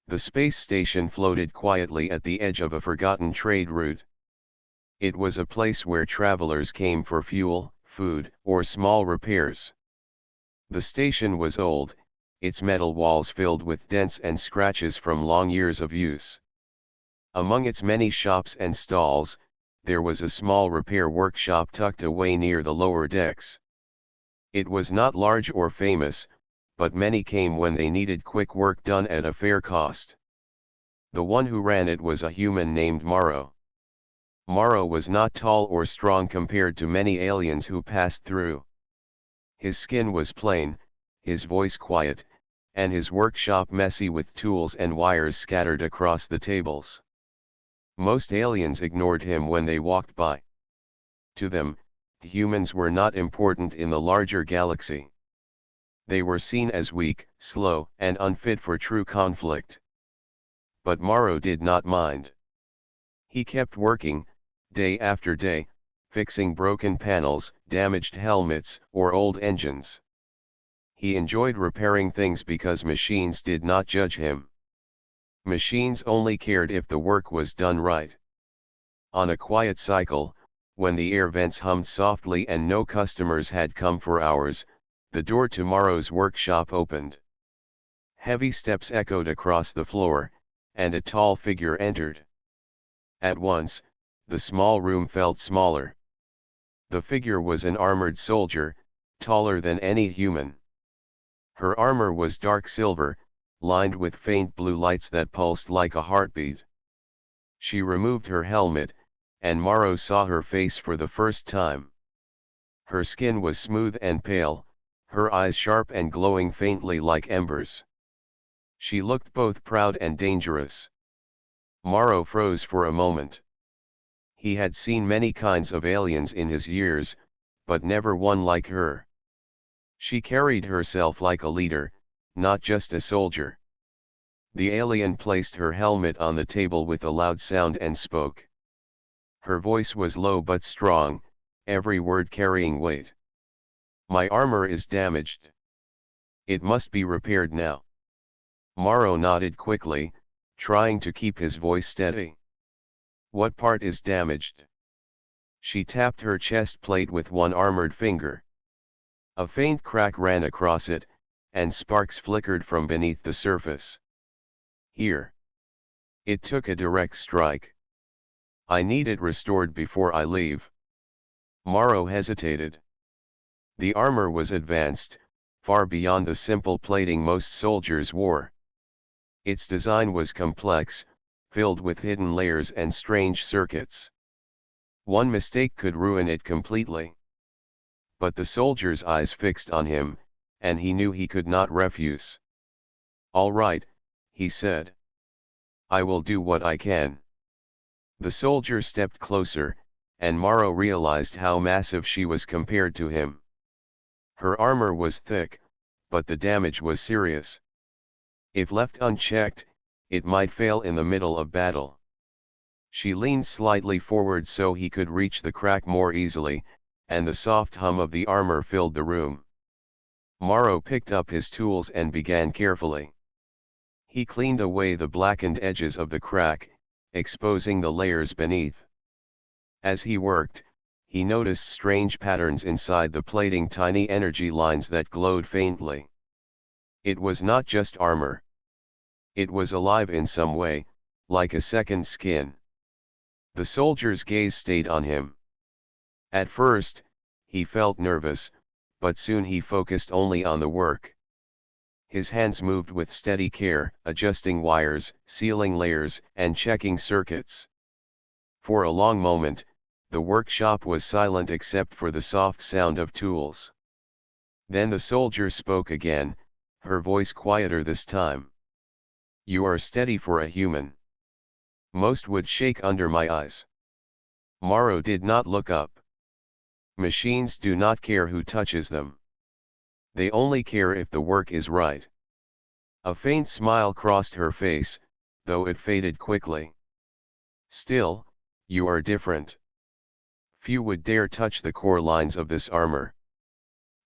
The space station floated quietly at the edge of a forgotten trade route. It was a place where travelers came for fuel, food, or small repairs. The station was old, its metal walls filled with dents and scratches from long years of use. Among its many shops and stalls, there was a small repair workshop tucked away near the lower decks. It was not large or famous, but many came when they needed quick work done at a fair cost. The one who ran it was a human named Morrow. Morrow was not tall or strong compared to many aliens who passed through. His skin was plain, his voice quiet, and his workshop messy with tools and wires scattered across the tables. Most aliens ignored him when they walked by. To them, humans were not important in the larger galaxy. They were seen as weak, slow, and unfit for true conflict. But Morrow did not mind. He kept working, day after day, fixing broken panels, damaged helmets, or old engines. He enjoyed repairing things because machines did not judge him. Machines only cared if the work was done right. On a quiet cycle, when the air vents hummed softly and no customers had come for hours, the door to Morrow's workshop opened. Heavy steps echoed across the floor, and a tall figure entered. At once, the small room felt smaller. The figure was an armored soldier, taller than any human. Her armor was dark silver, lined with faint blue lights that pulsed like a heartbeat. She removed her helmet, and Morrow saw her face for the first time. Her skin was smooth and pale, her eyes sharp and glowing faintly like embers. She looked both proud and dangerous. Morrow froze for a moment. He had seen many kinds of aliens in his years, but never one like her. She carried herself like a leader, not just a soldier. The alien placed her helmet on the table with a loud sound and spoke. Her voice was low but strong, every word carrying weight. "My armor is damaged. It must be repaired now." Morrow nodded quickly, trying to keep his voice steady. "What part is damaged?" She tapped her chest plate with one armored finger. A faint crack ran across it, and sparks flickered from beneath the surface. "Here." It took a direct strike. "I need it restored before I leave." Morrow hesitated. The armor was advanced, far beyond the simple plating most soldiers wore. Its design was complex, filled with hidden layers and strange circuits. One mistake could ruin it completely. But the soldier's eyes fixed on him, and he knew he could not refuse. "All right," he said. "I will do what I can." The soldier stepped closer, and Morrow realized how massive she was compared to him. Her armor was thick, but the damage was serious. If left unchecked, it might fail in the middle of battle. She leaned slightly forward so he could reach the crack more easily, and the soft hum of the armor filled the room. Morrow picked up his tools and began carefully. He cleaned away the blackened edges of the crack, exposing the layers beneath. As he worked, he noticed strange patterns inside the plating, tiny energy lines that glowed faintly. It was not just armor. It was alive in some way, like a second skin. The soldier's gaze stayed on him. At first, he felt nervous, but soon he focused only on the work. His hands moved with steady care, adjusting wires, sealing layers, and checking circuits. For a long moment, the workshop was silent except for the soft sound of tools. Then the soldier spoke again, her voice quieter this time. "You are steady for a human. Most would shake under my eyes." Morrow did not look up. Machines do not care who touches them. They only care if the work is right. A faint smile crossed her face, though it faded quickly. "Still, you are different. Few would dare touch the core lines of this armor."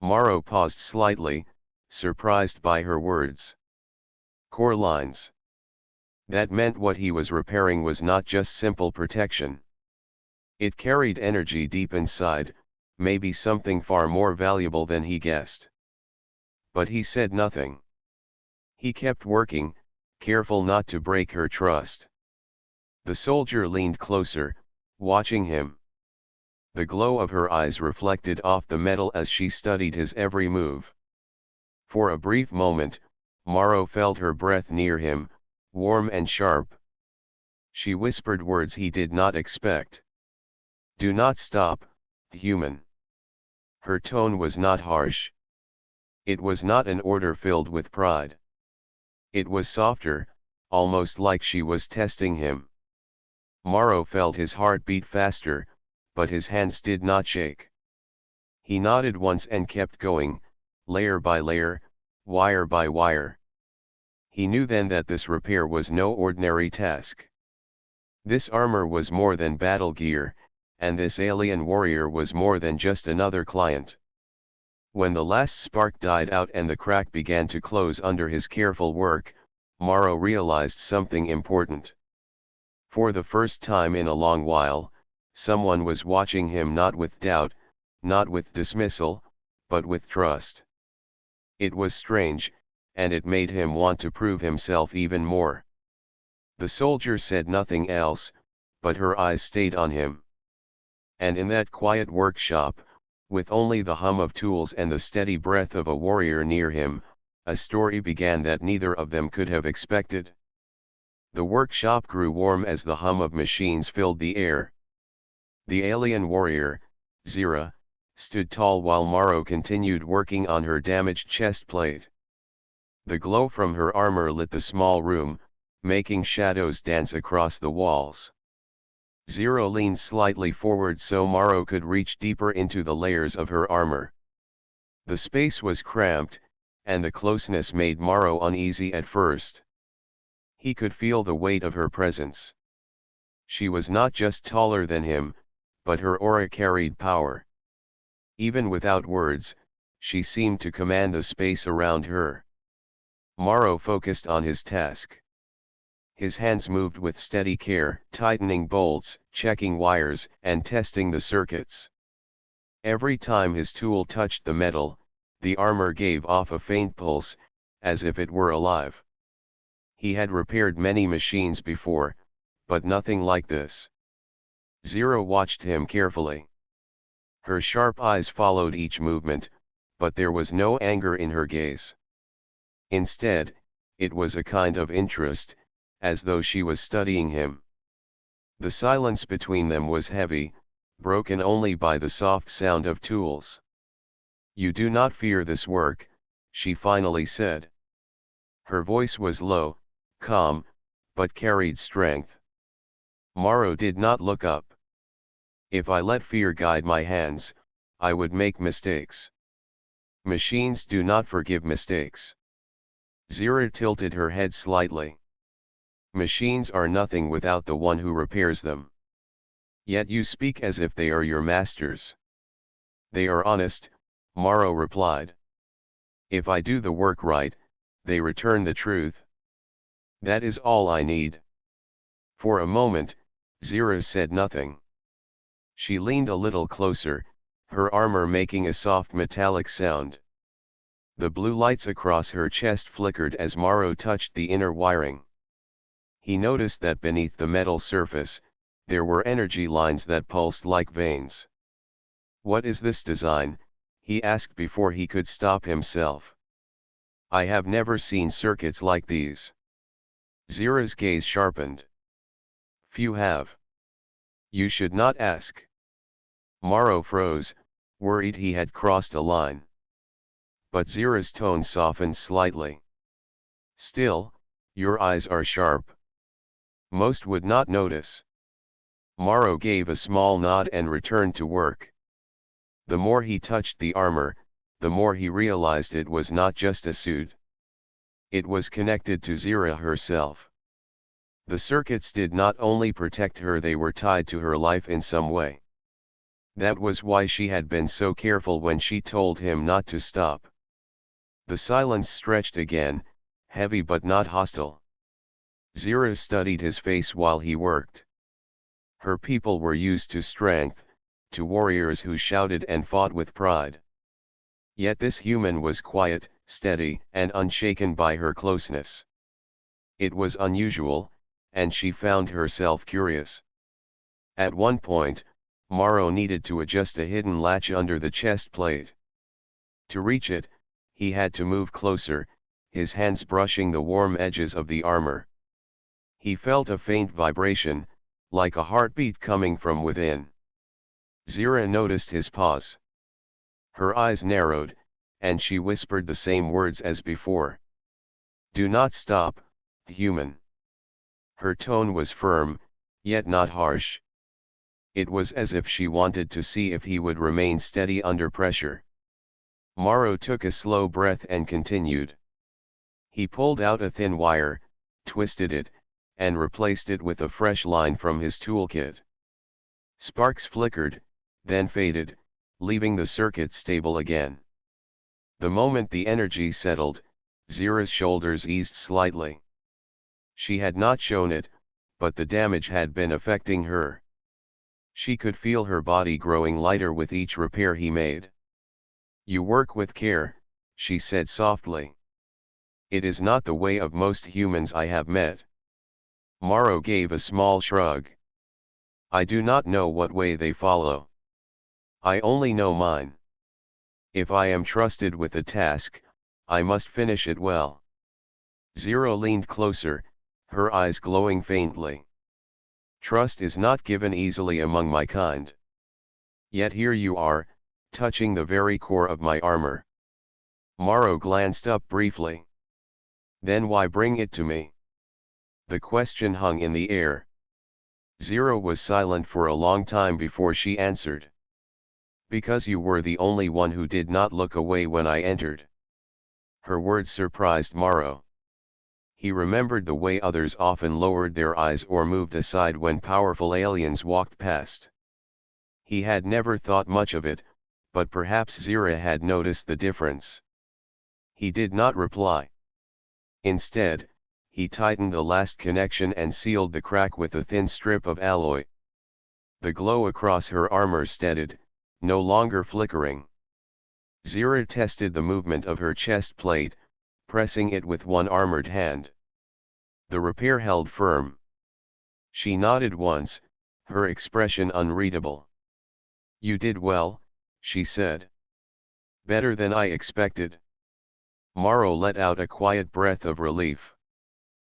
Morrow paused slightly, surprised by her words. "Core lines. That meant what he was repairing was not just simple protection. It carried energy deep inside, maybe something far more valuable than he guessed. But he said nothing. He kept working, careful not to break her trust. The soldier leaned closer, watching him. The glow of her eyes reflected off the metal as she studied his every move. For a brief moment, Morrow felt her breath near him, warm and sharp. She whispered words he did not expect. "Do not stop, human." Her tone was not harsh. It was not an order filled with pride. It was softer, almost like she was testing him. Morrow felt his heart beat faster, but his hands did not shake. He nodded once and kept going, layer by layer, wire by wire. He knew then that this repair was no ordinary task. This armor was more than battle gear, and this alien warrior was more than just another client. When the last spark died out and the crack began to close under his careful work, Morrow realized something important. For the first time in a long while, someone was watching him, not with doubt, not with dismissal, but with trust. It was strange, and it made him want to prove himself even more. The soldier said nothing else, but her eyes stayed on him. And in that quiet workshop, with only the hum of tools and the steady breath of a warrior near him, a story began that neither of them could have expected. The workshop grew warm as the hum of machines filled the air. The alien warrior, Zira, stood tall while Morrow continued working on her damaged chest plate. The glow from her armor lit the small room, making shadows dance across the walls. Zira leaned slightly forward so Morrow could reach deeper into the layers of her armor. The space was cramped, and the closeness made Morrow uneasy at first. He could feel the weight of her presence. She was not just taller than him, but her aura carried power. Even without words, she seemed to command the space around her. Morrow focused on his task. His hands moved with steady care, tightening bolts, checking wires, and testing the circuits. Every time his tool touched the metal, the armor gave off a faint pulse, as if it were alive. He had repaired many machines before, but nothing like this. Zira watched him carefully. Her sharp eyes followed each movement, but there was no anger in her gaze. Instead, it was a kind of interest, as though she was studying him. The silence between them was heavy, broken only by the soft sound of tools. "You do not fear this work," she finally said. Her voice was low, calm, but carried strength. Morrow did not look up. "If I let fear guide my hands, I would make mistakes. Machines do not forgive mistakes." Zira tilted her head slightly. "Machines are nothing without the one who repairs them. Yet you speak as if they are your masters." "They are honest," Morrow replied. "If I do the work right, they return the truth. That is all I need." For a moment, Zira said nothing. She leaned a little closer, her armor making a soft metallic sound. The blue lights across her chest flickered as Morrow touched the inner wiring. He noticed that beneath the metal surface, there were energy lines that pulsed like veins. "What is this design?" he asked before he could stop himself. "I have never seen circuits like these." Zira's gaze sharpened. "Few have. You should not ask." Morrow froze, worried he had crossed a line. But Zira's tone softened slightly. "Still, your eyes are sharp. Most would not notice." Morrow gave a small nod and returned to work. The more he touched the armor, the more he realized it was not just a suit. It was connected to Zira herself. The circuits did not only protect her, they were tied to her life in some way. That was why she had been so careful when she told him not to stop. The silence stretched again, heavy but not hostile. Zira studied his face while he worked. Her people were used to strength, to warriors who shouted and fought with pride. Yet this human was quiet, steady, and unshaken by her closeness. It was unusual, and she found herself curious. At one point, Morrow needed to adjust a hidden latch under the chest plate. To reach it, he had to move closer, his hands brushing the warm edges of the armor. He felt a faint vibration, like a heartbeat coming from within. Zira noticed his pause. Her eyes narrowed, and she whispered the same words as before. "Do not stop, human." Her tone was firm, yet not harsh. It was as if she wanted to see if he would remain steady under pressure. Morrow took a slow breath and continued. He pulled out a thin wire, twisted it, and replaced it with a fresh line from his toolkit. Sparks flickered, then faded, leaving the circuit stable again. The moment the energy settled, Zira's shoulders eased slightly. She had not shown it, but the damage had been affecting her. She could feel her body growing lighter with each repair he made. "You work with care," she said softly. "It is not the way of most humans I have met." Morrow gave a small shrug. "I do not know what way they follow. I only know mine. If I am trusted with a task, I must finish it well." Zira leaned closer, her eyes glowing faintly. "Trust is not given easily among my kind. Yet here you are, touching the very core of my armor." Morrow glanced up briefly. "Then why bring it to me?" The question hung in the air. Zira was silent for a long time before she answered. "Because you were the only one who did not look away when I entered." Her words surprised Morrow. He remembered the way others often lowered their eyes or moved aside when powerful aliens walked past. He had never thought much of it, but perhaps Zira had noticed the difference. He did not reply. Instead, he tightened the last connection and sealed the crack with a thin strip of alloy. The glow across her armor steadied, no longer flickering. Zira tested the movement of her chest plate, pressing it with one armored hand. The repair held firm. She nodded once, her expression unreadable. "You did well," she said. "Better than I expected." Morrow let out a quiet breath of relief.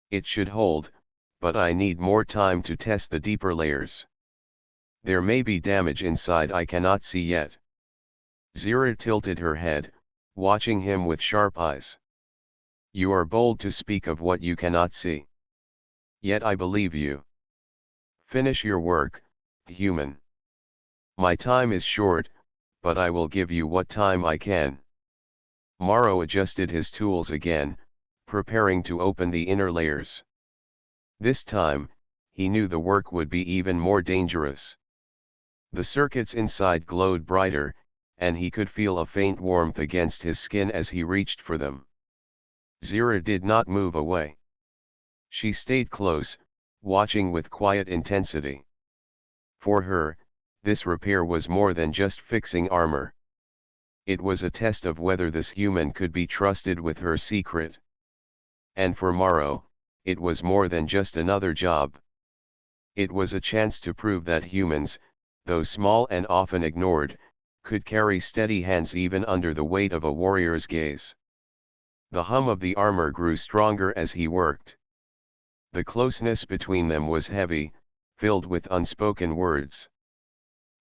"It should hold, but I need more time to test the deeper layers. There may be damage inside I cannot see yet." Zira tilted her head, watching him with sharp eyes. "You are bold to speak of what you cannot see. Yet I believe you. Finish your work, human. My time is short, but I will give you what time I can." Morrow adjusted his tools again, preparing to open the inner layers. This time, he knew the work would be even more dangerous. The circuits inside glowed brighter, and he could feel a faint warmth against his skin as he reached for them. Zira did not move away. She stayed close, watching with quiet intensity. For her, this repair was more than just fixing armor. It was a test of whether this human could be trusted with her secret. And for Morrow, it was more than just another job. It was a chance to prove that humans, though small and often ignored, could carry steady hands even under the weight of a warrior's gaze. The hum of the armor grew stronger as he worked. The closeness between them was heavy, filled with unspoken words.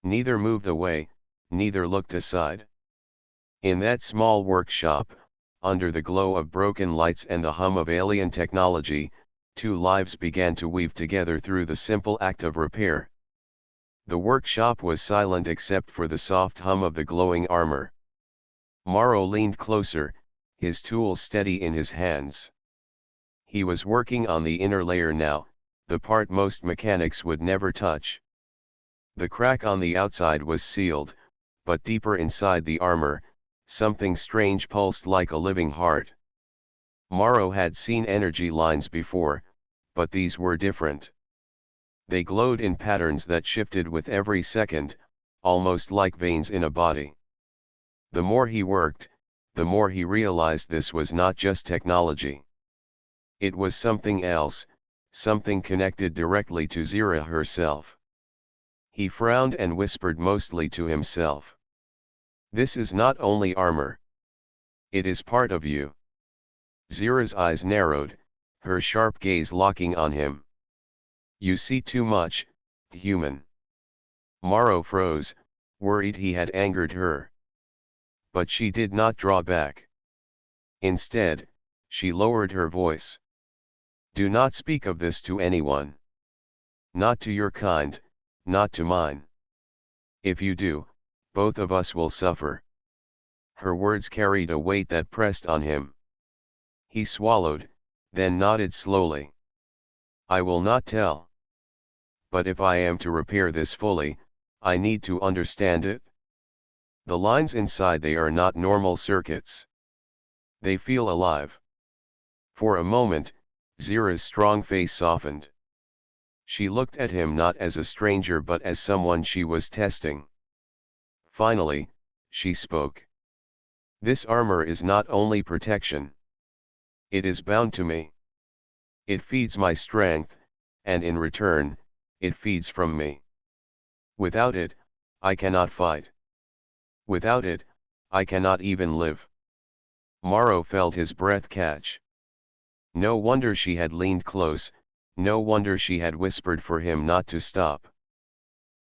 Neither moved away, neither looked aside. In that small workshop, under the glow of broken lights and the hum of alien technology, two lives began to weave together through the simple act of repair. The workshop was silent except for the soft hum of the glowing armor. Morrow leaned closer, his tools steady in his hands. He was working on the inner layer now, the part most mechanics would never touch. The crack on the outside was sealed, but deeper inside the armor, something strange pulsed like a living heart. Morrow had seen energy lines before, but these were different. They glowed in patterns that shifted with every second, almost like veins in a body. The more he worked, the more he realized this was not just technology. It was something else, something connected directly to Zira herself. He frowned and whispered mostly to himself. This is not only armor. It is part of you. Zira's eyes narrowed, her sharp gaze locking on him. You see too much, human. Morrow froze, worried he had angered her. But she did not draw back. Instead, she lowered her voice. Do not speak of this to anyone. Not to your kind, not to mine. If you do, both of us will suffer. Her words carried a weight that pressed on him. He swallowed, then nodded slowly. I will not tell. But if I am to repair this fully, I need to understand it. The lines inside they are not normal circuits. They feel alive. For a moment, Zira's strong face softened. She looked at him not as a stranger but as someone she was testing. Finally, she spoke. This armor is not only protection. It is bound to me. It feeds my strength, and in return, it feeds from me. Without it, I cannot fight. Without it, I cannot even live. Morrow felt his breath catch. No wonder she had leaned close, no wonder she had whispered for him not to stop.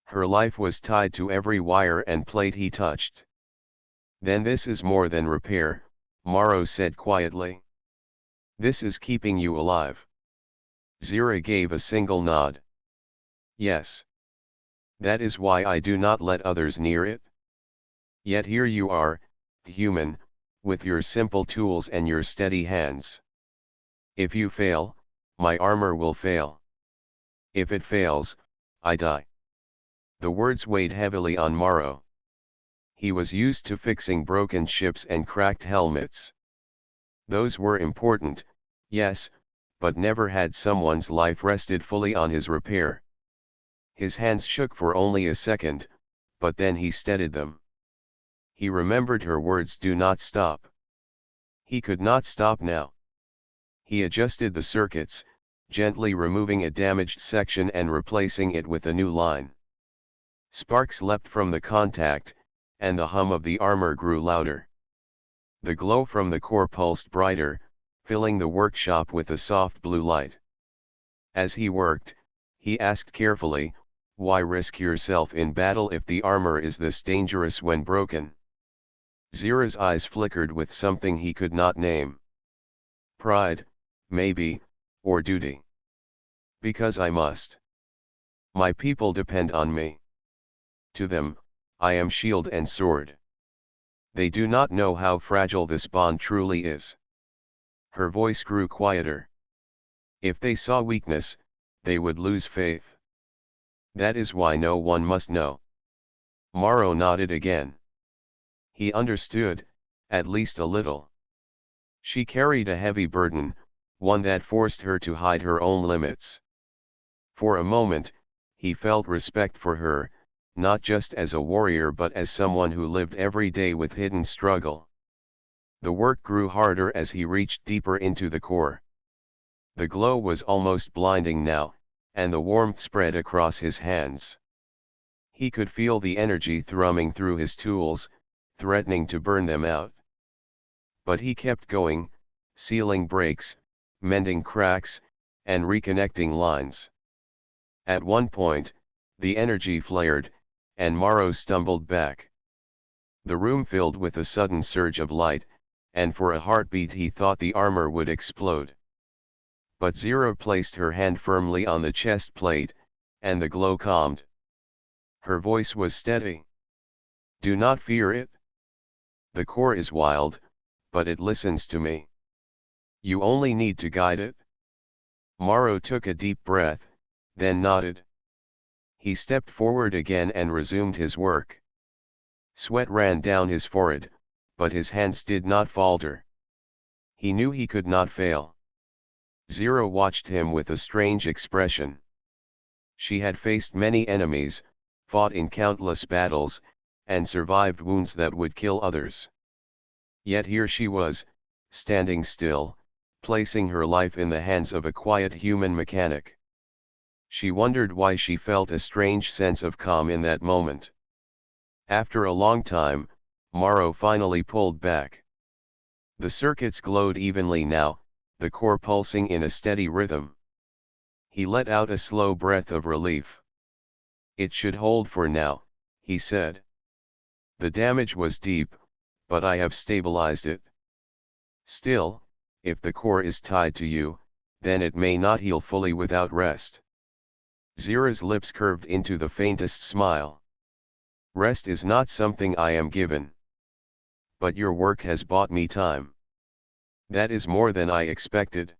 Her life was tied to every wire and plate he touched. Then this is more than repair, Morrow said quietly. This is keeping you alive. Zira gave a single nod. Yes. That is why I do not let others near it. Yet here you are, human, with your simple tools and your steady hands. If you fail, my armor will fail. If it fails, I die. The words weighed heavily on Morrow. He was used to fixing broken ships and cracked helmets. Those were important, yes, but never had someone's life rested fully on his repair. His hands shook for only a second, but then he steadied them. He remembered her words, do not stop. He could not stop now. He adjusted the circuits, gently removing a damaged section and replacing it with a new line. Sparks leapt from the contact, and the hum of the armor grew louder. The glow from the core pulsed brighter, filling the workshop with a soft blue light. As he worked, he asked carefully, why risk yourself in battle if the armor is this dangerous when broken? Zira's eyes flickered with something he could not name. Pride, maybe, or duty. Because I must. My people depend on me. To them, I am shield and sword. They do not know how fragile this bond truly is. Her voice grew quieter. If they saw weakness, they would lose faith. That is why no one must know. Morrow nodded again. He understood, at least a little. She carried a heavy burden, one that forced her to hide her own limits. For a moment, he felt respect for her, not just as a warrior but as someone who lived every day with hidden struggle. The work grew harder as he reached deeper into the core. The glow was almost blinding now, and the warmth spread across his hands. He could feel the energy thrumming through his tools, threatening to burn them out. But he kept going, sealing breaks, mending cracks, and reconnecting lines. At one point, the energy flared, and Morrow stumbled back. The room filled with a sudden surge of light, and for a heartbeat he thought the armor would explode. But Zira placed her hand firmly on the chest plate, and the glow calmed. Her voice was steady. Do not fear it. The core is wild, but it listens to me. You only need to guide it. Morrow took a deep breath, then nodded. He stepped forward again and resumed his work. Sweat ran down his forehead, but his hands did not falter. He knew he could not fail. Zira watched him with a strange expression. She had faced many enemies, fought in countless battles, and survived wounds that would kill others. Yet here she was, standing still, placing her life in the hands of a quiet human mechanic. She wondered why she felt a strange sense of calm in that moment. After a long time, Morrow finally pulled back. The circuits glowed evenly now, the core pulsing in a steady rhythm. He let out a slow breath of relief. It should hold for now, he said. The damage was deep, but I have stabilized it. Still, if the core is tied to you, then it may not heal fully without rest. Zira's lips curved into the faintest smile. Rest is not something I am given. But your work has bought me time. That is more than I expected.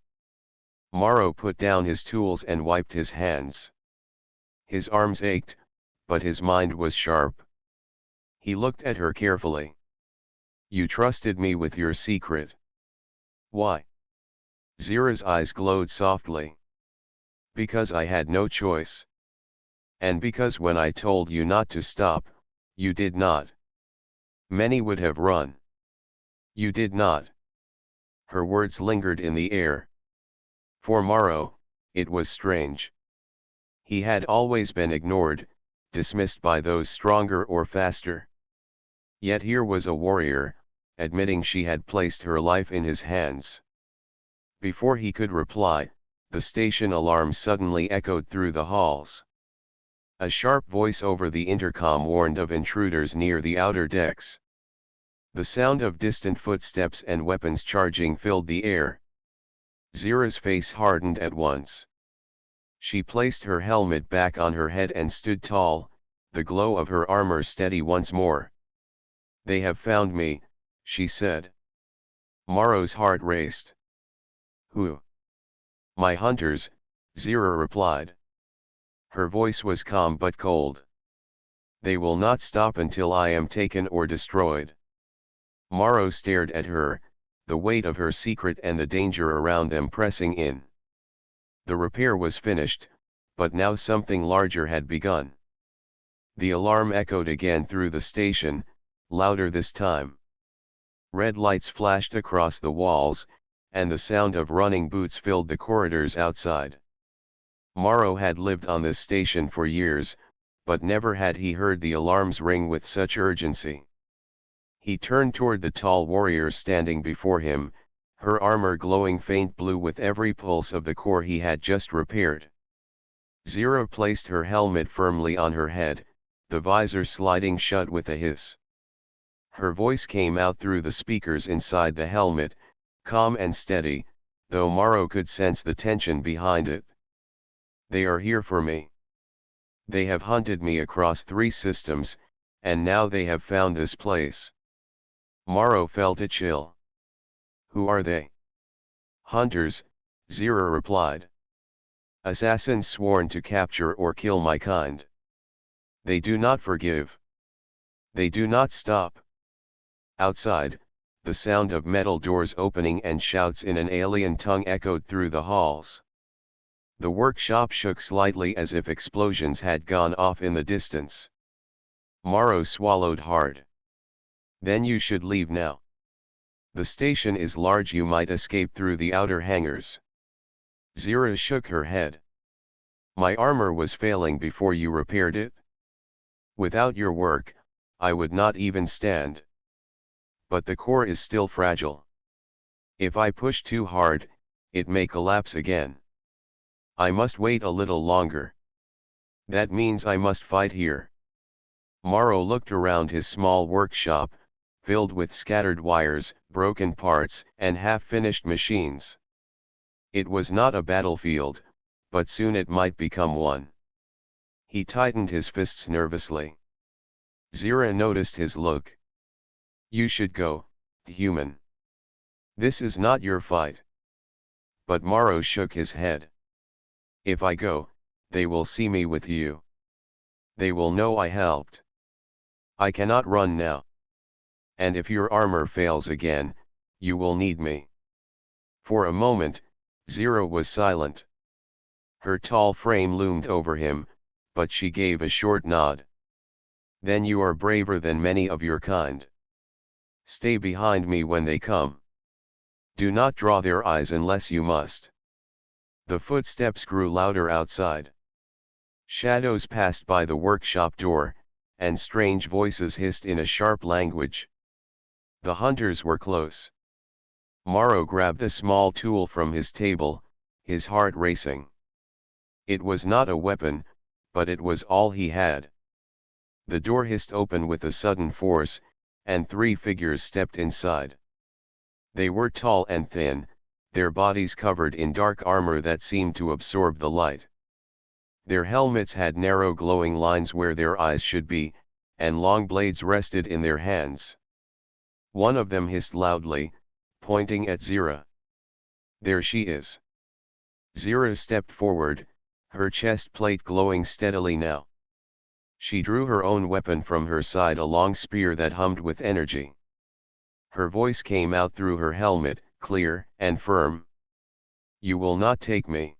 Morrow put down his tools and wiped his hands. His arms ached, but his mind was sharp. He looked at her carefully. You trusted me with your secret. Why? Zira's eyes glowed softly. Because I had no choice. And because when I told you not to stop, you did not. Many would have run. You did not. Her words lingered in the air. For Morrow, it was strange. He had always been ignored, dismissed by those stronger or faster. Yet here was a warrior, admitting she had placed her life in his hands. Before he could reply, the station alarm suddenly echoed through the halls. A sharp voice over the intercom warned of intruders near the outer decks. The sound of distant footsteps and weapons charging filled the air. Zira's face hardened at once. She placed her helmet back on her head and stood tall, the glow of her armor steady once more. They have found me, she said. Morrow's heart raced. Who? My hunters, Zira replied. Her voice was calm but cold. They will not stop until I am taken or destroyed. Morrow stared at her, the weight of her secret and the danger around them pressing in. The repair was finished, but now something larger had begun. The alarm echoed again through the station, louder this time. Red lights flashed across the walls, and the sound of running boots filled the corridors outside. Morrow had lived on this station for years, but never had he heard the alarms ring with such urgency. He turned toward the tall warrior standing before him, her armor glowing faint blue with every pulse of the core he had just repaired. Zira placed her helmet firmly on her head, the visor sliding shut with a hiss. Her voice came out through the speakers inside the helmet, calm and steady, though Morrow could sense the tension behind it. They are here for me. They have hunted me across 3 systems, and now they have found this place. Morrow felt a chill. Who are they? Hunters, Zira replied. Assassins sworn to capture or kill my kind. They do not forgive. They do not stop. Outside, the sound of metal doors opening and shouts in an alien tongue echoed through the halls. The workshop shook slightly as if explosions had gone off in the distance. Morrow swallowed hard. Then you should leave now. The station is large, you might escape through the outer hangars. Zira shook her head. My armor was failing before you repaired it. Without your work, I would not even stand. But the core is still fragile. If I push too hard, it may collapse again. I must wait a little longer. That means I must fight here. Morrow looked around his small workshop, filled with scattered wires, broken parts, and half-finished machines. It was not a battlefield, but soon it might become one. He tightened his fists nervously. Zira noticed his look. You should go, human. This is not your fight. But Morrow shook his head. If I go, they will see me with you. They will know I helped. I cannot run now. And if your armor fails again, you will need me. For a moment, Zero was silent. Her tall frame loomed over him, but she gave a short nod. Then you are braver than many of your kind. Stay behind me when they come. Do not draw their eyes unless you must. The footsteps grew louder outside. Shadows passed by the workshop door, and strange voices hissed in a sharp language. The hunters were close. Morrow grabbed a small tool from his table, his heart racing. It was not a weapon, but it was all he had. The door hissed open with a sudden force, and 3 figures stepped inside. They were tall and thin, their bodies covered in dark armor that seemed to absorb the light. Their helmets had narrow glowing lines where their eyes should be, and long blades rested in their hands. One of them hissed loudly, pointing at Zira. There she is. Zira stepped forward, her chest plate glowing steadily now. She drew her own weapon from her side, a long spear that hummed with energy. Her voice came out through her helmet, clear and firm. You will not take me.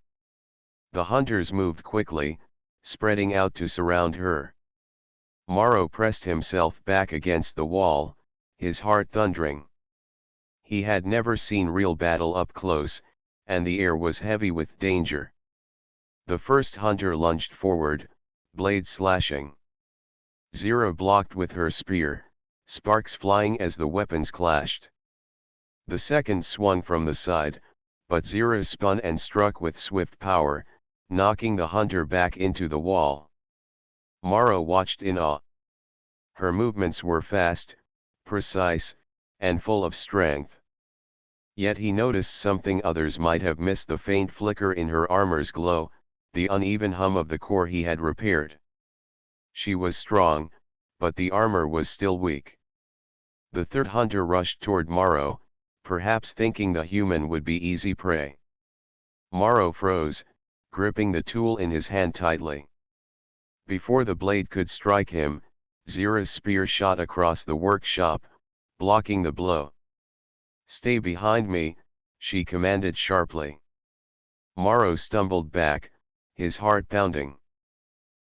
The hunters moved quickly, spreading out to surround her. Morrow pressed himself back against the wall, his heart thundering. He had never seen real battle up close, and the air was heavy with danger. The first hunter lunged forward, blade slashing. Zira blocked with her spear, sparks flying as the weapons clashed. The second swung from the side, but Zira spun and struck with swift power, knocking the hunter back into the wall. Morrow watched in awe. Her movements were fast, precise, and full of strength. Yet he noticed something others might have missed: the faint flicker in her armor's glow, the uneven hum of the core he had repaired. She was strong, but the armor was still weak. The third hunter rushed toward Morrow, perhaps thinking the human would be easy prey. Morrow froze, gripping the tool in his hand tightly. Before the blade could strike him, Zira's spear shot across the workshop, blocking the blow. Stay behind me, she commanded sharply. Morrow stumbled back, his heart pounding.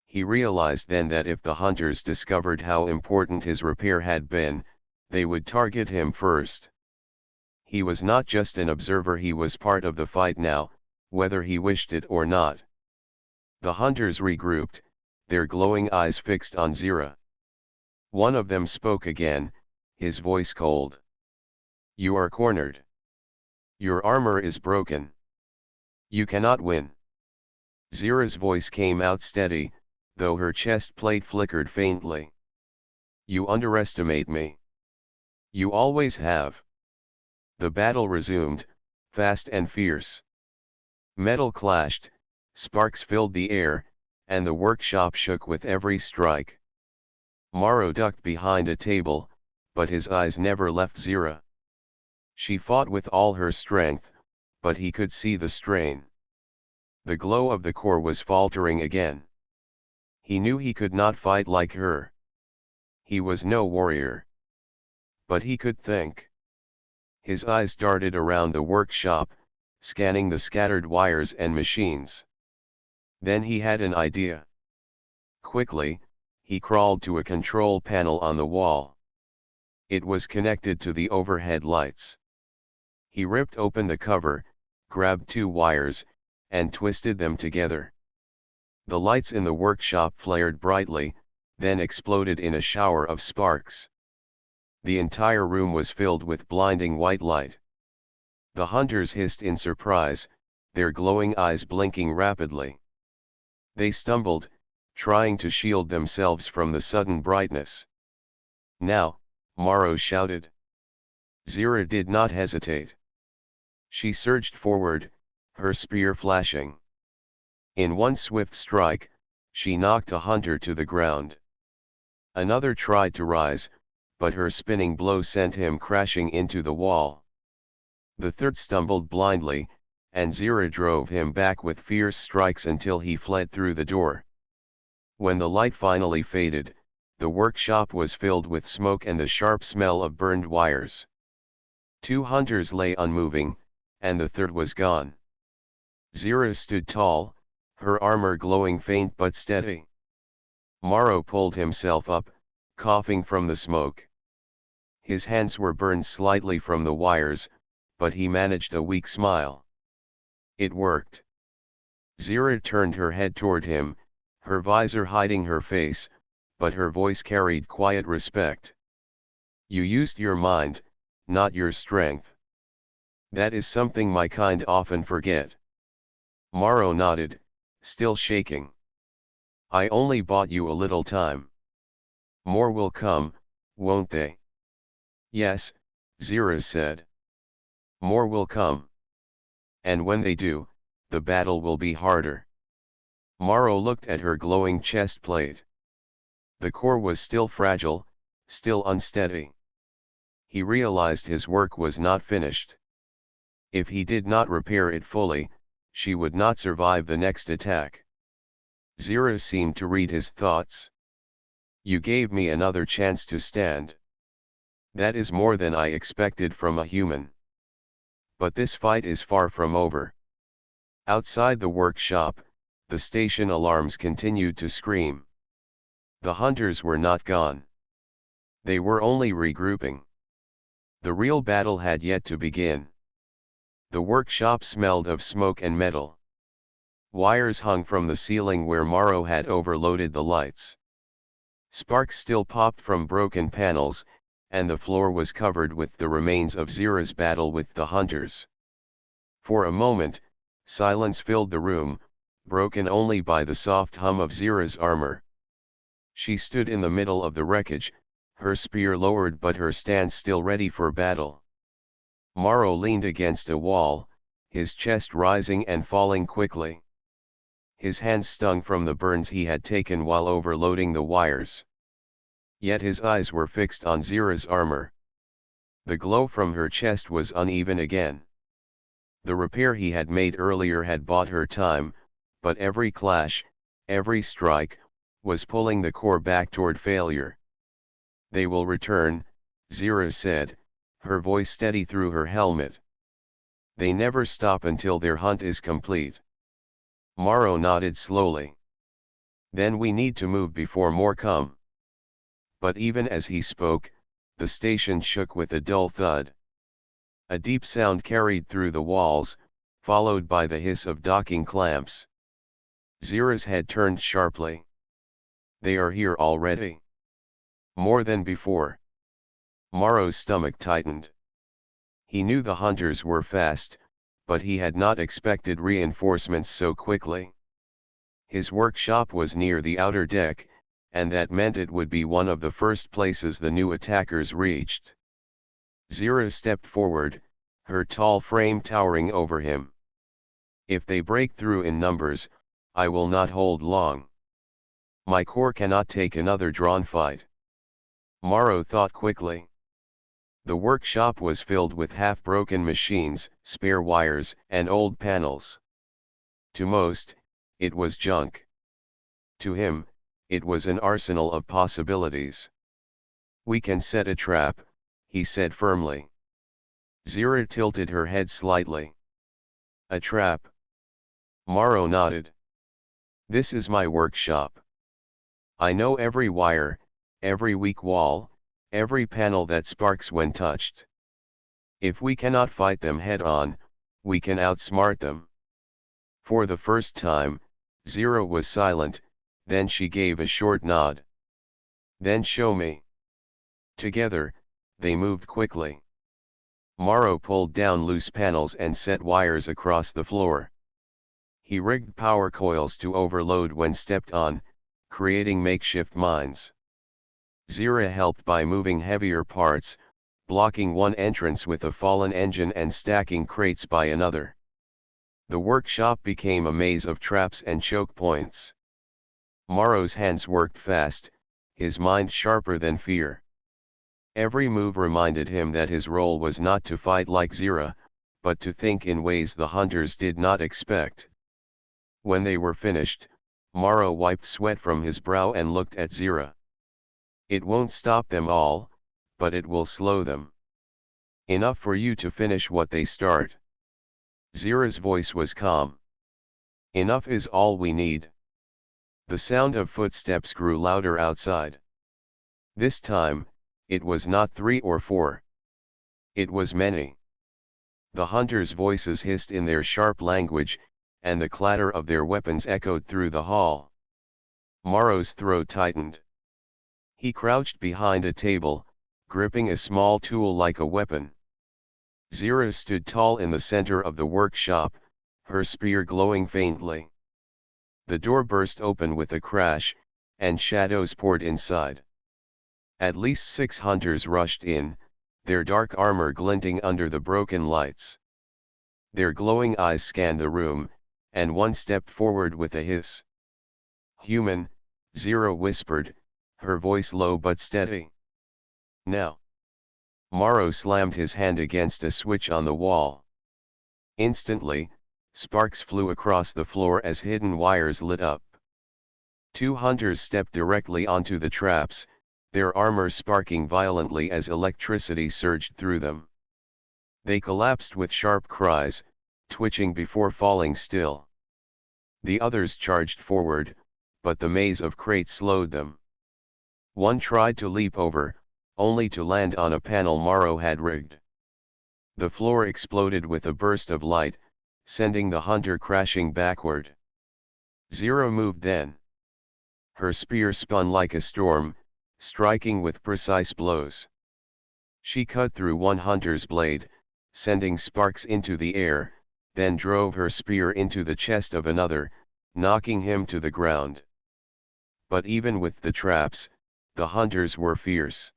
He realized then that if the hunters discovered how important his repair had been, they would target him first. He was not just an observer, he was part of the fight now, whether he wished it or not. The hunters regrouped, their glowing eyes fixed on Zira. One of them spoke again, his voice cold. You are cornered. Your armor is broken. You cannot win. Zira's voice came out steady, though her chest plate flickered faintly. You underestimate me. You always have. The battle resumed, fast and fierce. Metal clashed, sparks filled the air, and the workshop shook with every strike. Morrow ducked behind a table, but his eyes never left Zira. She fought with all her strength, but he could see the strain. The glow of the core was faltering again. He knew he could not fight like her. He was no warrior. But he could think. His eyes darted around the workshop, scanning the scattered wires and machines. Then he had an idea. Quickly, he crawled to a control panel on the wall. It was connected to the overhead lights. He ripped open the cover, grabbed 2 wires, and twisted them together. The lights in the workshop flared brightly, then exploded in a shower of sparks. The entire room was filled with blinding white light. The hunters hissed in surprise, their glowing eyes blinking rapidly. They stumbled, trying to shield themselves from the sudden brightness. Now, Morrow shouted. Zira did not hesitate. She surged forward, her spear flashing. In one swift strike, she knocked a hunter to the ground. Another tried to rise, but her spinning blow sent him crashing into the wall. The third stumbled blindly, and Zira drove him back with fierce strikes until he fled through the door. When the light finally faded, the workshop was filled with smoke and the sharp smell of burned wires. 2 hunters lay unmoving, and the third was gone. Zira stood tall, her armor glowing faint but steady. Morrow pulled himself up, coughing from the smoke. His hands were burned slightly from the wires, but he managed a weak smile. It worked. Zira turned her head toward him, her visor hiding her face, but her voice carried quiet respect. You used your mind, not your strength. That is something my kind often forget. Morrow nodded, still shaking. I only bought you a little time. More will come, won't they? Yes, Zira said. More will come. And when they do, the battle will be harder. Morrow looked at her glowing chest plate. The core was still fragile, still unsteady. He realized his work was not finished. If he did not repair it fully, she would not survive the next attack. Zira seemed to read his thoughts. You gave me another chance to stand. That is more than I expected from a human. But this fight is far from over. Outside the workshop, the station alarms continued to scream. The hunters were not gone. They were only regrouping. The real battle had yet to begin. The workshop smelled of smoke and metal. Wires hung from the ceiling where Morrow had overloaded the lights. Sparks still popped from broken panels, and the floor was covered with the remains of Zira's battle with the hunters. For a moment, silence filled the room, broken only by the soft hum of Zira's armor. She stood in the middle of the wreckage, her spear lowered but her stance still ready for battle. Morrow leaned against a wall, his chest rising and falling quickly. His hands stung from the burns he had taken while overloading the wires. Yet his eyes were fixed on Zira's armor. The glow from her chest was uneven again. The repair he had made earlier had bought her time, but every clash, every strike, was pulling the core back toward failure. They will return, Zira said, her voice steady through her helmet. They never stop until their hunt is complete. Morrow nodded slowly. Then we need to move before more come. But even as he spoke, the station shook with a dull thud. A deep sound carried through the walls, followed by the hiss of docking clamps. Zira's head turned sharply. They are here already. More than before. Morrow's stomach tightened. He knew the hunters were fast, but he had not expected reinforcements so quickly. His workshop was near the outer deck, and that meant it would be one of the first places the new attackers reached. Zira stepped forward, her tall frame towering over him. If they break through in numbers, I will not hold long. My corps cannot take another drawn fight. Morrow thought quickly. The workshop was filled with half-broken machines, spare wires, and old panels. To most, it was junk. To him, it was an arsenal of possibilities. We can set a trap, he said firmly. Zira tilted her head slightly. A trap? Morrow nodded. This is my workshop. I know every wire, every weak wall, every panel that sparks when touched. If we cannot fight them head-on, we can outsmart them. For the first time, Zira was silent, then she gave a short nod. Then show me. Together, they moved quickly. Morrow pulled down loose panels and set wires across the floor. He rigged power coils to overload when stepped on, creating makeshift mines. Zira helped by moving heavier parts, blocking one entrance with a fallen engine and stacking crates by another. The workshop became a maze of traps and choke points. Morrow's hands worked fast, his mind sharper than fear. Every move reminded him that his role was not to fight like Zira, but to think in ways the hunters did not expect. When they were finished, Morrow wiped sweat from his brow and looked at Zira. It won't stop them all, but it will slow them. Enough for you to finish what they start. Zira's voice was calm. Enough is all we need. The sound of footsteps grew louder outside. This time, it was not 3 or 4. It was many. The hunters' voices hissed in their sharp language, and the clatter of their weapons echoed through the hall. Morrow's throat tightened. He crouched behind a table, gripping a small tool like a weapon. Zira stood tall in the center of the workshop, her spear glowing faintly. The door burst open with a crash, and shadows poured inside. At least 6 hunters rushed in, their dark armor glinting under the broken lights. Their glowing eyes scanned the room, and one stepped forward with a hiss. "Human," Zero whispered, her voice low but steady. "Now." Morrow slammed his hand against a switch on the wall. Instantly, sparks flew across the floor as hidden wires lit up. 2 hunters stepped directly onto the traps, their armor sparking violently as electricity surged through them. They collapsed with sharp cries, twitching before falling still. The others charged forward, but the maze of crates slowed them. One tried to leap over, only to land on a panel Morrow had rigged. The floor exploded with a burst of light, sending the hunter crashing backward. Zero moved then. Her spear spun like a storm, striking with precise blows. She cut through one hunter's blade, sending sparks into the air, then drove her spear into the chest of another, knocking him to the ground. But even with the traps, the hunters were fierce.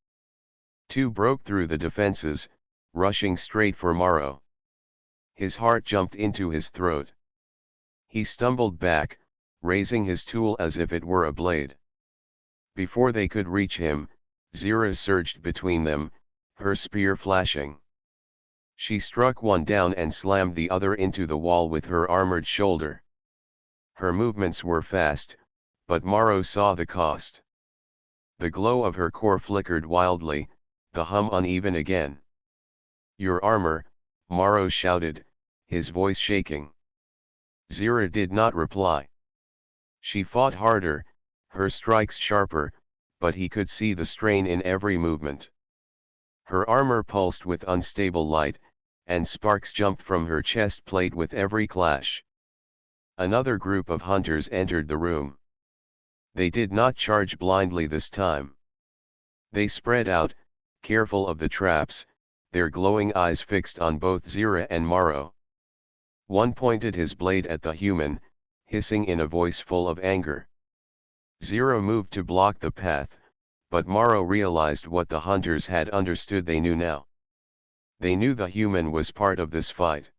2 broke through the defenses, rushing straight for Morrow. His heart jumped into his throat. He stumbled back, raising his tool as if it were a blade. Before they could reach him, Zira surged between them, her spear flashing. She struck one down and slammed the other into the wall with her armored shoulder. Her movements were fast, but Morrow saw the cost. The glow of her core flickered wildly, the hum uneven again. "Your armor," Morrow shouted, his voice shaking. Zira did not reply. She fought harder, her strikes sharper, but he could see the strain in every movement. Her armor pulsed with unstable light, and sparks jumped from her chest plate with every clash. Another group of hunters entered the room. They did not charge blindly this time. They spread out, careful of the traps, their glowing eyes fixed on both Zira and Morrow. One pointed his blade at the human, hissing in a voice full of anger. Zira moved to block the path, but Morrow realized what the hunters had understood they knew now. They knew the human was part of this fight.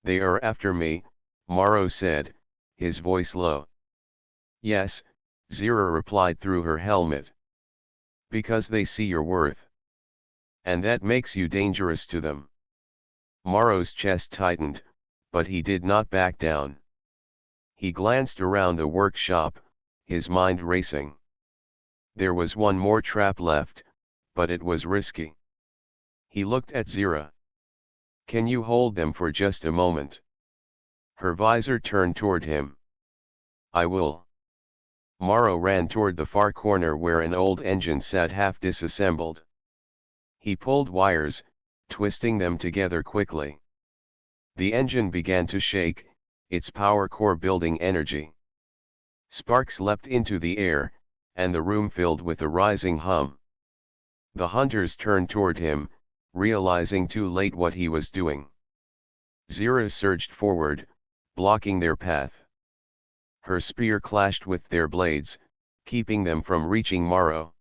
"They are after me," Morrow said, his voice low. "Yes," Zira replied through her helmet. "Because they see your worth. And that makes you dangerous to them." Morrow's chest tightened, but he did not back down. He glanced around the workshop, his mind racing. There was one more trap left, but it was risky. He looked at Zira. "Can you hold them for just a moment?" Her visor turned toward him. "I will." Morrow ran toward the far corner where an old engine sat half disassembled. He pulled wires, twisting them together quickly. The engine began to shake, its power core building energy. Sparks leapt into the air, and the room filled with a rising hum. The hunters turned toward him, realizing too late what he was doing. Zira surged forward, blocking their path. Her spear clashed with their blades, keeping them from reaching Morrow.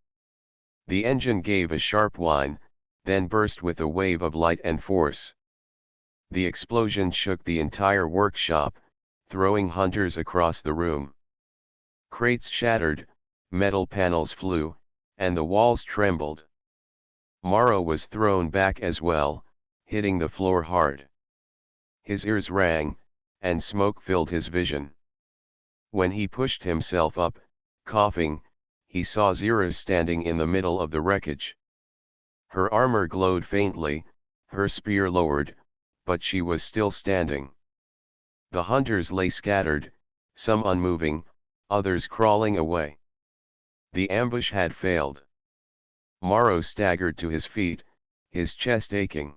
The engine gave a sharp whine, then burst with a wave of light and force. The explosion shook the entire workshop, throwing hunters across the room. Crates shattered, metal panels flew, and the walls trembled. Morrow was thrown back as well, hitting the floor hard. His ears rang, and smoke filled his vision. When he pushed himself up, coughing, he saw Zira standing in the middle of the wreckage. Her armor glowed faintly, her spear lowered, but she was still standing. The hunters lay scattered, some unmoving, others crawling away. The ambush had failed. Morrow staggered to his feet, his chest aching.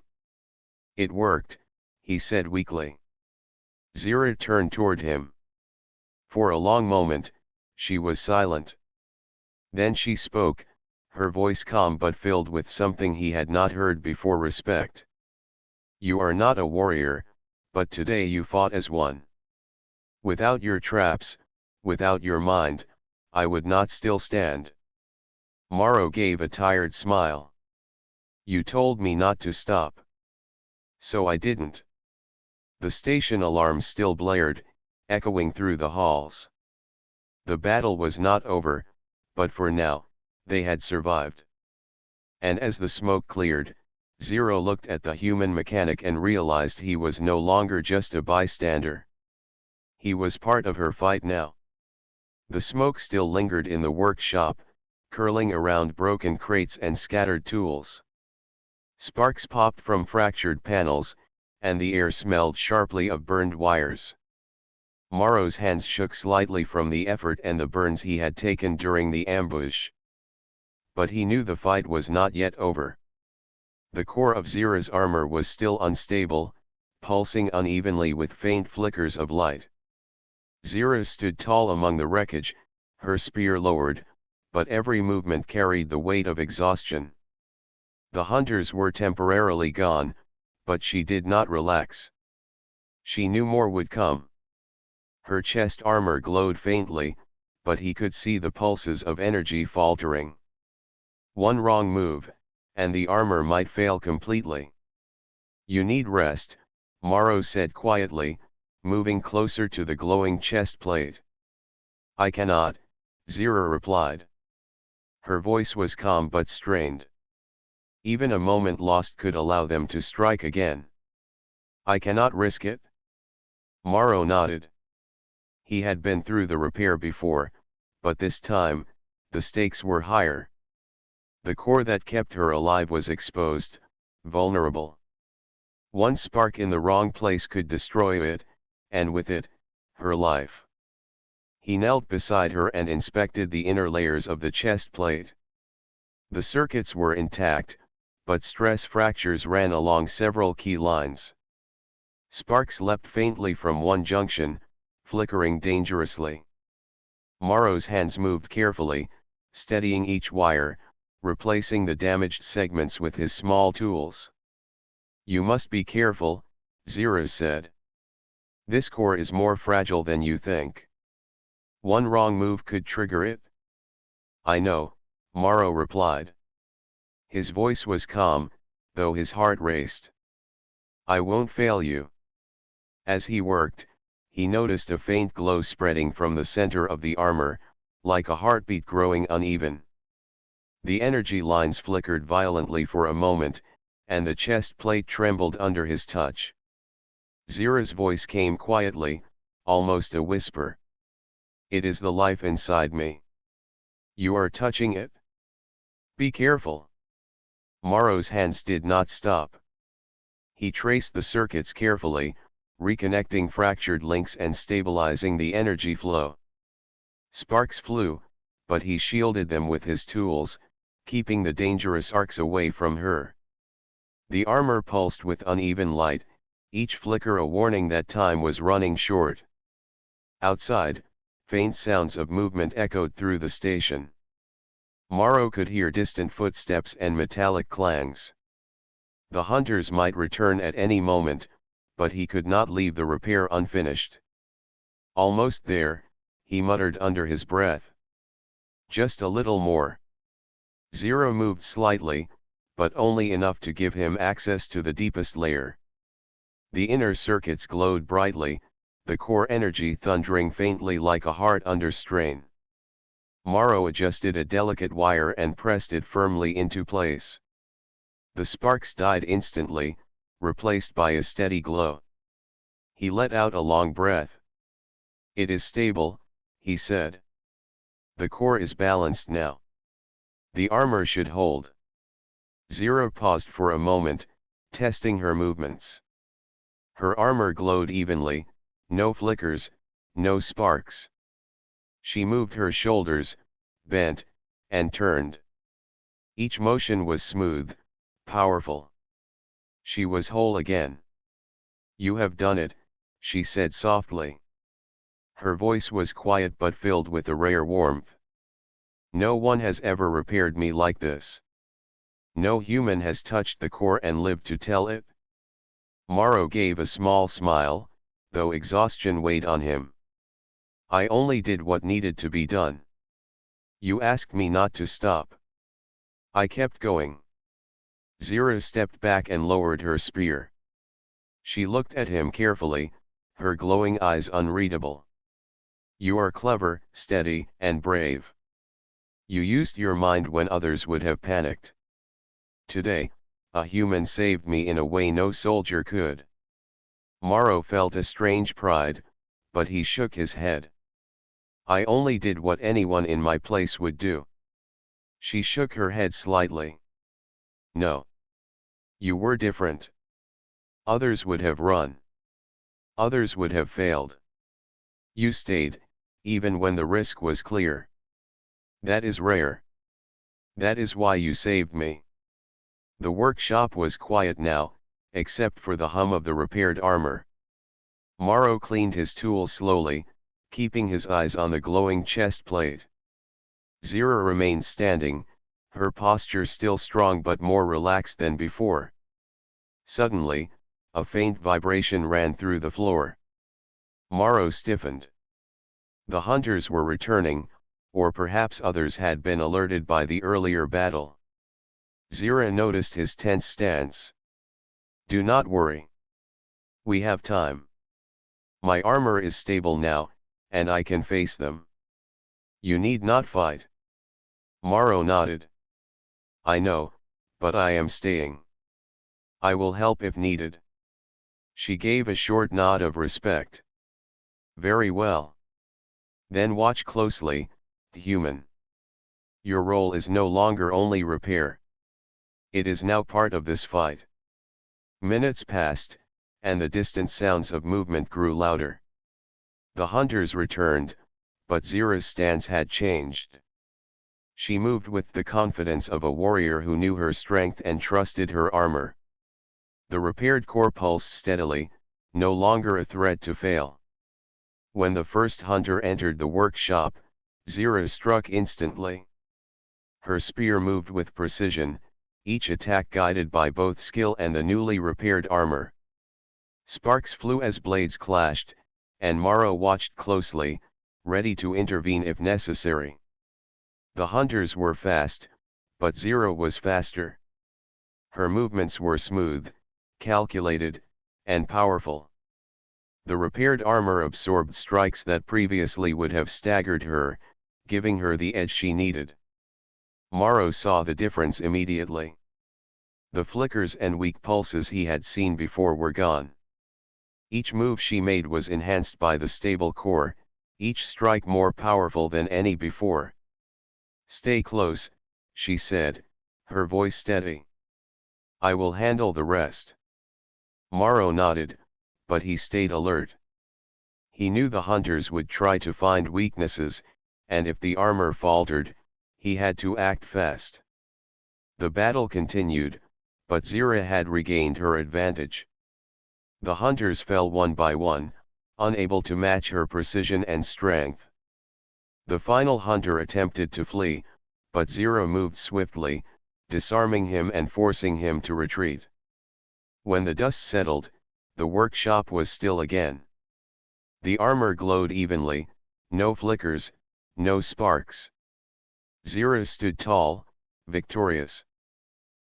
"It worked," he said weakly. Zira turned toward him. For a long moment, she was silent. Then she spoke, her voice calm but filled with something he had not heard before: respect. "You are not a warrior, but today you fought as one. Without your traps, without your mind, I would not still stand." Morrow gave a tired smile. "You told me not to stop. So I didn't." The station alarm still blared, echoing through the halls. The battle was not over, but for now, they had survived. And as the smoke cleared, Zero looked at the human mechanic and realized he was no longer just a bystander. He was part of her fight now. The smoke still lingered in the workshop, curling around broken crates and scattered tools. Sparks popped from fractured panels, and the air smelled sharply of burned wires. Morrow's hands shook slightly from the effort and the burns he had taken during the ambush. But he knew the fight was not yet over. The core of Zira's armor was still unstable, pulsing unevenly with faint flickers of light. Zira stood tall among the wreckage, her spear lowered, but every movement carried the weight of exhaustion. The hunters were temporarily gone, but she did not relax. She knew more would come. Her chest armor glowed faintly, but he could see the pulses of energy faltering. One wrong move, and the armor might fail completely. "You need rest," Morrow said quietly, moving closer to the glowing chest plate. "I cannot," Zira replied. Her voice was calm but strained. Even a moment lost could allow them to strike again. "I cannot risk it." Morrow nodded. He had been through the repair before, but this time, the stakes were higher. The core that kept her alive was exposed, vulnerable. One spark in the wrong place could destroy it, and with it, her life. He knelt beside her and inspected the inner layers of the chest plate. The circuits were intact, but stress fractures ran along several key lines. Sparks leapt faintly from one junction, flickering dangerously. Morrow's hands moved carefully, steadying each wire, replacing the damaged segments with his small tools. "You must be careful," Zira said. "This core is more fragile than you think. One wrong move could trigger it." "I know," Morrow replied. His voice was calm, though his heart raced. "I won't fail you." As he worked, he noticed a faint glow spreading from the center of the armor, like a heartbeat growing uneven. The energy lines flickered violently for a moment, and the chest plate trembled under his touch. Zira's voice came quietly, almost a whisper. "It is the life inside me. You are touching it. Be careful." Morrow's hands did not stop. He traced the circuits carefully, reconnecting fractured links and stabilizing the energy flow. Sparks flew, but he shielded them with his tools, keeping the dangerous arcs away from her. The armor pulsed with uneven light, each flicker a warning that time was running short. Outside, faint sounds of movement echoed through the station. Morrow could hear distant footsteps and metallic clangs. The hunters might return at any moment, but he could not leave the repair unfinished. "Almost there," he muttered under his breath. "Just a little more." Zero moved slightly, but only enough to give him access to the deepest layer. The inner circuits glowed brightly, the core energy thundering faintly like a heart under strain. Morrow adjusted a delicate wire and pressed it firmly into place. The sparks died instantly, replaced by a steady glow. He let out a long breath. "It is stable," he said. "The core is balanced now. The armor should hold." Zero paused for a moment, testing her movements. Her armor glowed evenly, No flickers, no sparks. She moved her shoulders, bent, and turned. Each motion was smooth, powerful. She was whole again. "You have done it," she said softly. Her voice was quiet but filled with a rare warmth. "No one has ever repaired me like this. No human has touched the core and lived to tell it." Morrow gave a small smile, though exhaustion weighed on him. "I only did what needed to be done. You asked me not to stop. I kept going." Zira stepped back and lowered her spear. She looked at him carefully, her glowing eyes unreadable. "You are clever, steady, and brave. You used your mind when others would have panicked. Today, a human saved me in a way no soldier could." Morrow felt a strange pride, but he shook his head. "I only did what anyone in my place would do." She shook her head slightly. "No. You were different. Others would have run. Others would have failed. You stayed, even when the risk was clear. That is rare. That is why you saved me." The workshop was quiet now, except for the hum of the repaired armor. Morrow cleaned his tools slowly, keeping his eyes on the glowing chest plate. Zira remained standing, her posture still strong but more relaxed than before. Suddenly, a faint vibration ran through the floor. Morrow stiffened. The hunters were returning, or perhaps others had been alerted by the earlier battle. Zira noticed his tense stance. "Do not worry. We have time. My armor is stable now, and I can face them. You need not fight." Morrow nodded. "I know, but I am staying. I will help if needed." She gave a short nod of respect. "Very well. Then watch closely, human. Your role is no longer only repair. It is now part of this fight." Minutes passed, and the distant sounds of movement grew louder. The hunters returned, but Zira's stance had changed. She moved with the confidence of a warrior who knew her strength and trusted her armor. The repaired core pulsed steadily, no longer a threat to fail. When the first hunter entered the workshop, Zira struck instantly. Her spear moved with precision, each attack guided by both skill and the newly repaired armor. Sparks flew as blades clashed, and Morrow watched closely, ready to intervene if necessary. The hunters were fast, but Zira was faster. Her movements were smooth, calculated, and powerful. The repaired armor absorbed strikes that previously would have staggered her, giving her the edge she needed. Morrow saw the difference immediately. The flickers and weak pulses he had seen before were gone. Each move she made was enhanced by the stable core, each strike more powerful than any before. "Stay close," she said, her voice steady. "I will handle the rest." Morrow nodded, but he stayed alert. He knew the hunters would try to find weaknesses, and if the armor faltered, he had to act fast. The battle continued, but Zira had regained her advantage. The hunters fell one by one, unable to match her precision and strength. The final hunter attempted to flee, but Zira moved swiftly, disarming him and forcing him to retreat. When the dust settled, the workshop was still again. The armor glowed evenly, no flickers, no sparks. Zira stood tall, victorious.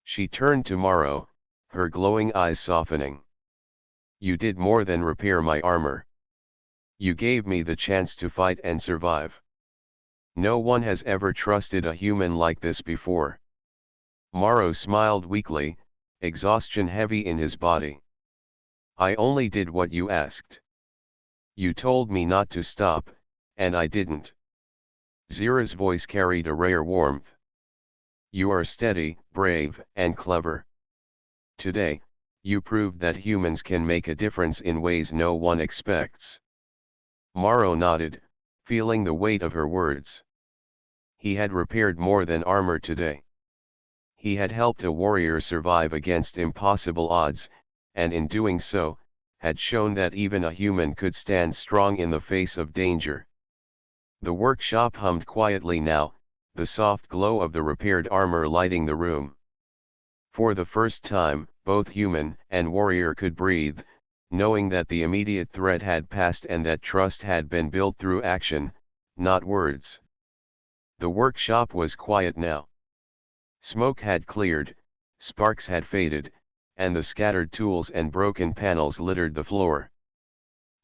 She turned to Morrow, her glowing eyes softening. "You did more than repair my armor. You gave me the chance to fight and survive. No one has ever trusted a human like this before." Morrow smiled weakly, exhaustion heavy in his body. "I only did what you asked. You told me not to stop, and I didn't." Zira's voice carried a rare warmth. "You are steady, brave, and clever. Today, you proved that humans can make a difference in ways no one expects." Morrow nodded, feeling the weight of her words. He had repaired more than armor today. He had helped a warrior survive against impossible odds, and in doing so, had shown that even a human could stand strong in the face of danger. The workshop hummed quietly now, the soft glow of the repaired armor lighting the room. For the first time, both human and warrior could breathe, knowing that the immediate threat had passed and that trust had been built through action, not words. The workshop was quiet now. Smoke had cleared, sparks had faded, and the scattered tools and broken panels littered the floor.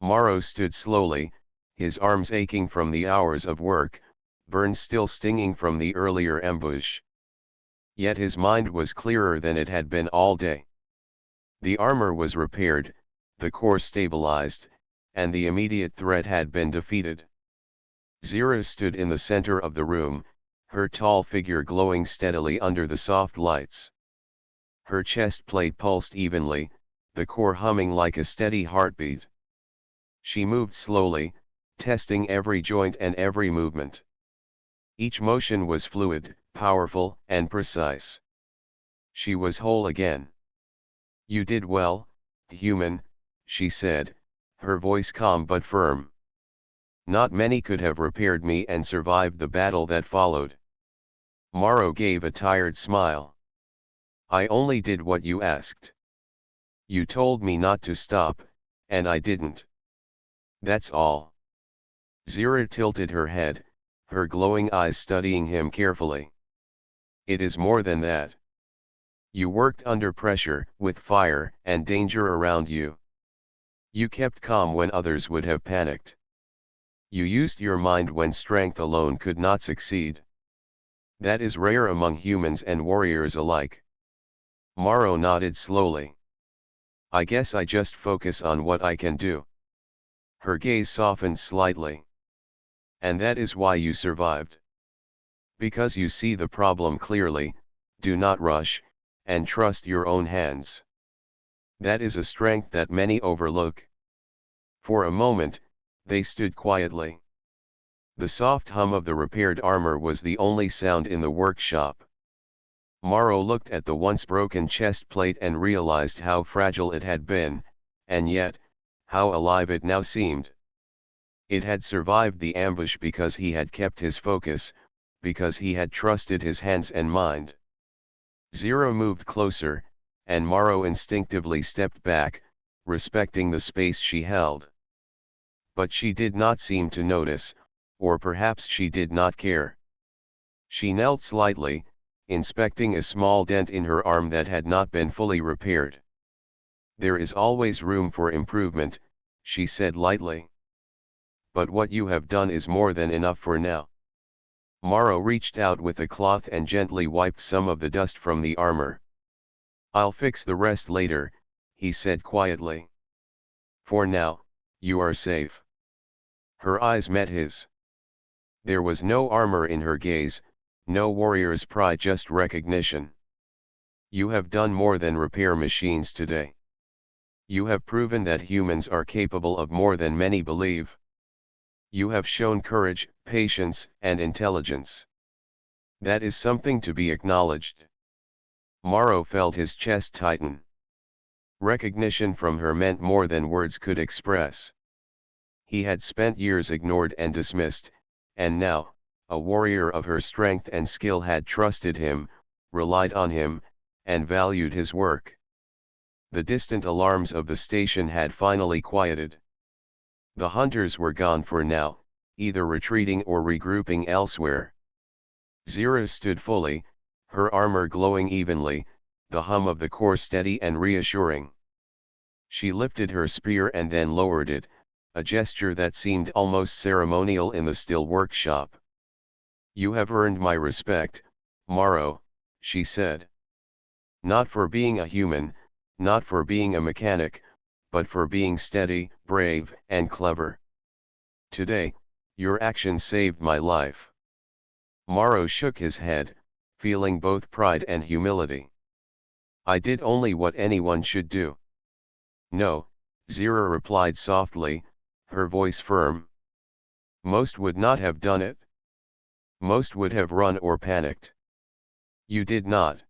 Morrow stood slowly, his arms aching from the hours of work, burns still stinging from the earlier ambush. Yet his mind was clearer than it had been all day. The armor was repaired, the core stabilized, and the immediate threat had been defeated. Zira stood in the center of the room, her tall figure glowing steadily under the soft lights. Her chest plate pulsed evenly, the core humming like a steady heartbeat. She moved slowly, testing every joint and every movement. Each motion was fluid, powerful, and precise. She was whole again. "You did well, human," she said, her voice calm but firm. "Not many could have repaired me and survived the battle that followed." Morrow gave a tired smile. "I only did what you asked. You told me not to stop, and I didn't. That's all." Zira tilted her head, her glowing eyes studying him carefully. "It is more than that. You worked under pressure, with fire and danger around you. You kept calm when others would have panicked. You used your mind when strength alone could not succeed. That is rare among humans and warriors alike." Morrow nodded slowly. "I guess I just focus on what I can do." Her gaze softened slightly. "And that is why you survived. Because you see the problem clearly, do not rush, and trust your own hands. That is a strength that many overlook." For a moment, they stood quietly. The soft hum of the repaired armor was the only sound in the workshop. Morrow looked at the once broken chest plate and realized how fragile it had been, and yet, how alive it now seemed. It had survived the ambush because he had kept his focus, because he had trusted his hands and mind. Zero moved closer, and Morrow instinctively stepped back, respecting the space she held. But she did not seem to notice, or perhaps she did not care. She knelt slightly, inspecting a small dent in her arm that had not been fully repaired. "There is always room for improvement," she said lightly. "But what you have done is more than enough for now." Morrow reached out with a cloth and gently wiped some of the dust from the armor. "I'll fix the rest later," he said quietly. "For now, you are safe." Her eyes met his. There was no armor in her gaze, no warrior's pride, just recognition. "You have done more than repair machines today. You have proven that humans are capable of more than many believe. You have shown courage, patience, and intelligence. That is something to be acknowledged." Morrow felt his chest tighten. Recognition from her meant more than words could express. He had spent years ignored and dismissed, and now, a warrior of her strength and skill had trusted him, relied on him, and valued his work. The distant alarms of the station had finally quieted. The hunters were gone for now, either retreating or regrouping elsewhere. Zira stood fully, her armor glowing evenly, the hum of the core steady and reassuring. She lifted her spear and then lowered it, a gesture that seemed almost ceremonial in the still workshop. "You have earned my respect, Morrow," she said. "Not for being a human, not for being a mechanic, but for being steady, brave, and clever. Today, your action saved my life." Morrow shook his head, feeling both pride and humility. "I did only what anyone should do." "No," Zira replied softly, her voice firm. Most would not have done it. Most would have run or panicked. You did not.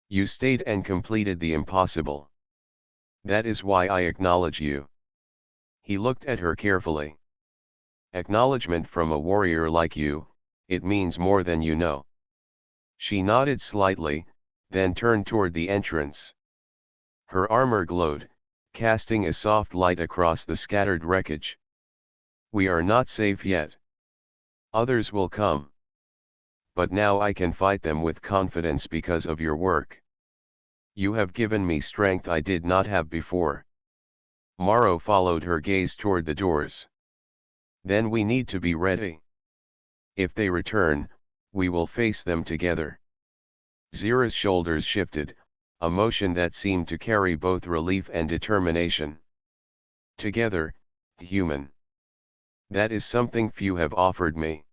You stayed and completed the impossible. That is why I acknowledge you. He looked at her carefully. Acknowledgement from a warrior like you, it means more than you know. She nodded slightly, then turned toward the entrance. Her armor glowed, casting a soft light across the scattered wreckage. We are not safe yet. Others will come. But now I can fight them with confidence because of your work. You have given me strength I did not have before. Morrow followed her gaze toward the doors. Then we need to be ready. If they return, we will face them together. Zira's shoulders shifted, a motion that seemed to carry both relief and determination. Together, human. That is something few have offered me.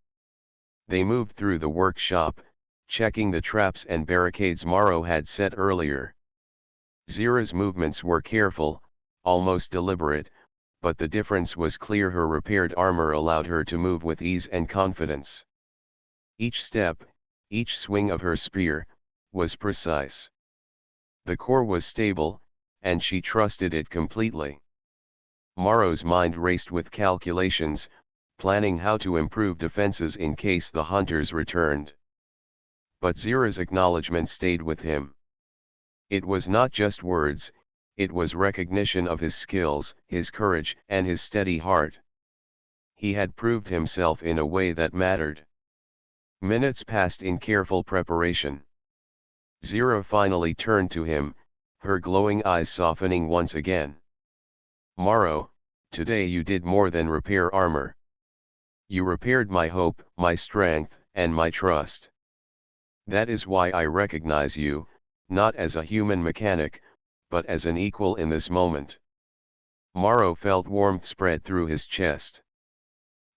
They moved through the workshop, checking the traps and barricades Morrow had set earlier. Zira's movements were careful, almost deliberate, but the difference was clear. Her repaired armor allowed her to move with ease and confidence. Each step, each swing of her spear, was precise. The core was stable, and she trusted it completely. Morrow's mind raced with calculations, planning how to improve defenses in case the hunters returned. But Zira's acknowledgement stayed with him. It was not just words, it was recognition of his skills, his courage, and his steady heart. He had proved himself in a way that mattered. Minutes passed in careful preparation. Zira finally turned to him, her glowing eyes softening once again. Morrow, today you did more than repair armor. You repaired my hope, my strength, and my trust. That is why I recognize you, not as a human mechanic, but as an equal in this moment. Morrow felt warmth spread through his chest.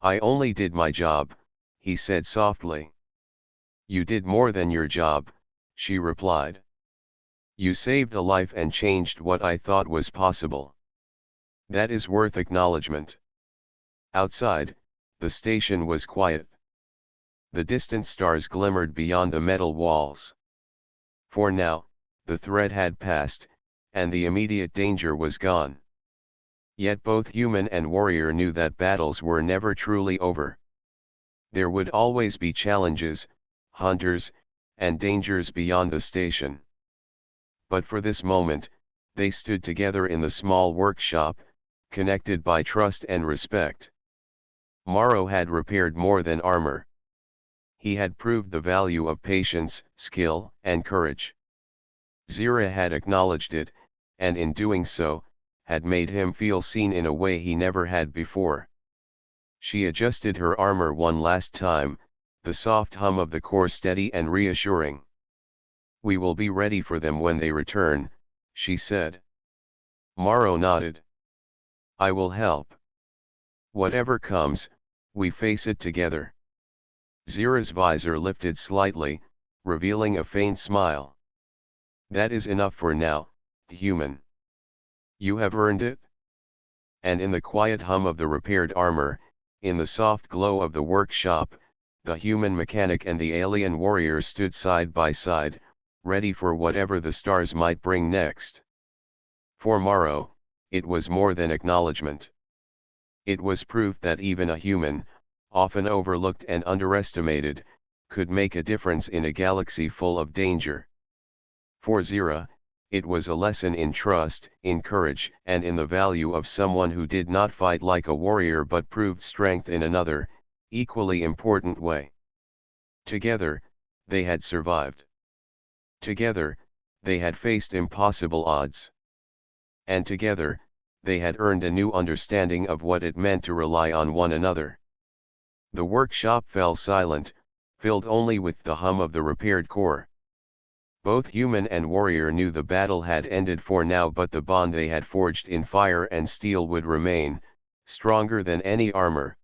I only did my job, he said softly. You did more than your job, she replied. You saved a life and changed what I thought was possible. That is worth acknowledgement. Outside, the station was quiet. The distant stars glimmered beyond the metal walls. For now, the threat had passed, and the immediate danger was gone. Yet both human and warrior knew that battles were never truly over. There would always be challenges, hunters, and dangers beyond the station. But for this moment, they stood together in the small workshop, connected by trust and respect. Morrow had repaired more than armor. He had proved the value of patience, skill, and courage. Zira had acknowledged it, and in doing so, had made him feel seen in a way he never had before. She adjusted her armor one last time, the soft hum of the core steady and reassuring. We will be ready for them when they return, she said. Morrow nodded. I will help. Whatever comes, we face it together. Zira's visor lifted slightly, revealing a faint smile. That is enough for now, human. You have earned it. And in the quiet hum of the repaired armor, in the soft glow of the workshop, the human mechanic and the alien warrior stood side by side, ready for whatever the stars might bring next. For Morrow, it was more than acknowledgement. It was proof that even a human, often overlooked and underestimated, could make a difference in a galaxy full of danger. For Zira, it was a lesson in trust, in courage, and in the value of someone who did not fight like a warrior but proved strength in another, equally important way. Together, they had survived. Together, they had faced impossible odds. And together, they had earned a new understanding of what it meant to rely on one another. The workshop fell silent, filled only with the hum of the repaired core. Both human and warrior knew the battle had ended for now, but the bond they had forged in fire and steel would remain, stronger than any armor,